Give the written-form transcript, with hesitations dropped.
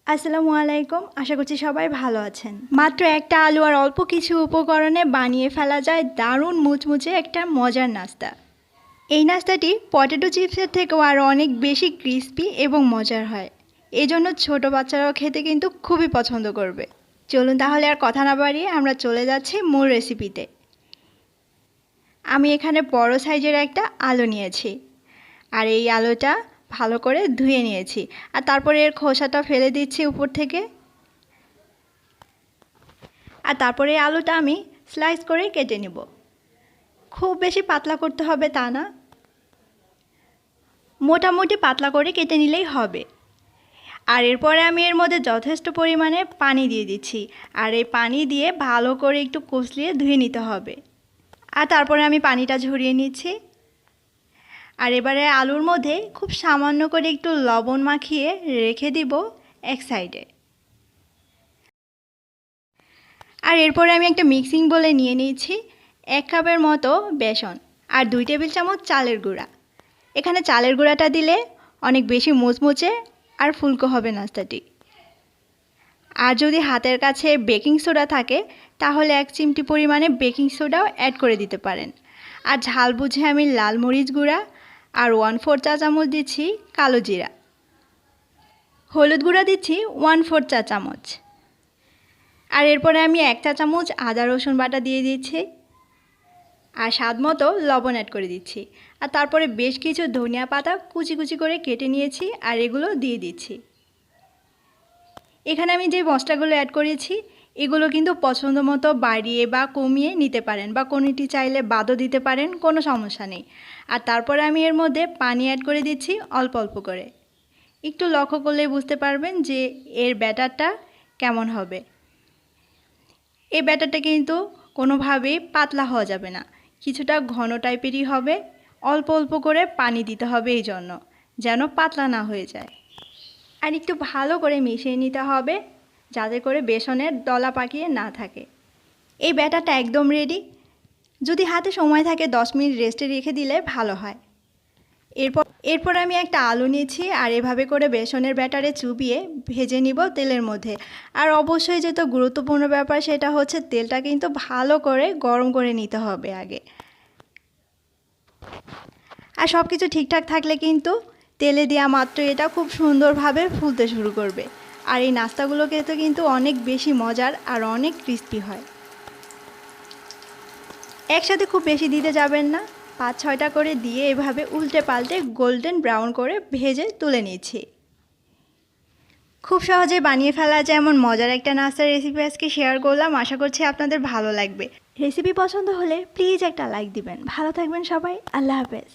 আসসালামু আলাইকুম। আশা করছি সবাই ভালো আছেন। মাত্র একটা আলু আর অল্প কিছু উপকরণে বানিয়ে ফেলা যায় দারুণ মুচমুচে একটা মজার নাস্তা। এই নাস্তাটি পটেটো চিপসের থেকেও আরও অনেক বেশি ক্রিস্পি এবং মজার হয়। এই জন্য ছোটো বাচ্চারাও খেতে কিন্তু খুবই পছন্দ করবে। চলুন তাহলে আর কথা না বাড়িয়ে আমরা চলে যাচ্ছি মূল রেসিপিতে। আমি এখানে বড় সাইজের একটা আলু নিয়েছি, আর এই আলুটা ভালো করে ধুয়ে নিয়েছি, আর তারপরে এর খোসাটা ফেলে দিচ্ছি উপর থেকে। আর তারপরে এই আলুটা আমি স্লাইস করে কেটে নেব। খুব বেশি পাতলা করতে হবে তা না, মোটামুটি পাতলা করে কেটে নিলেই হবে। আর এরপরে আমি এর মধ্যে যথেষ্ট পরিমাণে পানি দিয়ে দিচ্ছি, আর এই পানি দিয়ে ভালো করে একটু কষলিয়ে ধুয়ে নিতে হবে। আর তারপরে আমি পানিটা ঝরিয়ে নিচ্ছি। আর এবারে আলুর মধ্যে খুব সামান্য করে একটু লবণ মাখিয়ে রেখে দিব এক সাইডে। আর এরপরে আমি একটা মিক্সিং বলে নিয়ে নিয়েছি 1 কাপের মতো বেসন আর 2 টেবিল চামচ চালের গুঁড়া। এখানে চালের গুঁড়াটা দিলে অনেক বেশি মুচমুচে আর ফুলকো হবে নাস্তাটি। আর যদি হাতের কাছে বেকিং সোডা থাকে তাহলে 1 চিমটি পরিমাণে বেকিং সোডাও অ্যাড করে দিতে পারেন। আর ঝাল বুঝে আমি লাল মরিচ গুঁড়া আর 1/4 চা চামচ দিচ্ছি কালো জিরা। হলুদ গুঁড়া দিচ্ছি 1/4 চা চামচ। আর এরপরে আমি 1 চা চামচ আদা রসুন বাটা দিয়ে দিচ্ছি, আর স্বাদ মতো লবণ অ্যাড করে দিচ্ছি। আর তারপরে বেশ কিছু ধনিয়া পাতা কুচি কুচি করে কেটে নিয়েছি, আর এগুলো দিয়ে দিচ্ছি। এখানে আমি যে মশলাগুলো অ্যাড করেছি এগুলো কিন্তু পছন্দ মতো বাড়িয়ে বা কমিয়ে নিতে পারেন, বা কোনোটি চাইলে বাদও দিতে পারেন, কোনো সমস্যা নেই। আর তারপরে আমি এর মধ্যে পানি অ্যাড করে দিচ্ছি অল্প অল্প করে। একটু লক্ষ্য করলেই বুঝতে পারবেন যে এর ব্যাটারটা কেমন হবে। এই ব্যাটারটা কিন্তু কোনোভাবেই পাতলা হওয়া যাবে না, কিছুটা ঘন টাইপেরই হবে। অল্প অল্প করে পানি দিতে হবে এই জন্য, যেন পাতলা না হয়ে যায়। আর একটু ভালো করে মিশিয়ে নিতে হবে যাতে করে বেসনের দলা পাকিয়ে না থাকে। এই ব্যাটারটা একদম রেডি। যদি হাতে সময় থাকে 10 মিনিট রেস্টে রেখে দিলে ভালো হয়। এরপর আমি একটা আলু নিয়েছি, আর এভাবে করে বেসনের ব্যাটারে চুবিয়ে ভেজে নিব তেলের মধ্যে। আর অবশ্যই যেটা গুরুত্বপূর্ণ ব্যাপার সেটা হচ্ছে তেলটা কিন্তু ভালো করে গরম করে নিতে হবে আগে। আর সব কিছু ঠিকঠাক থাকলে কিন্তু তেলে দেওয়া মাত্র এটা খুব সুন্দরভাবে ফুলতে শুরু করবে। আর এই নাস্তাগুলো খেতে কিন্তু অনেক বেশি মজার আর অনেক ক্রিস্পি হয়। একসাথে খুব বেশি দিতে যাবেন না, 5-6টা করে দিয়ে এভাবে উল্টে পাল্টে গোল্ডেন ব্রাউন করে ভেজে তুলে নিচ্ছি। খুব সহজে বানিয়ে ফেলা যায় এমন মজার একটা নাস্তার রেসিপি আজকে শেয়ার করলাম। আশা করছি আপনাদের ভালো লাগবে। রেসিপি পছন্দ হলে প্লিজ একটা লাইক দিবেন। ভালো থাকবেন সবাই। আল্লাহ হাফেজ।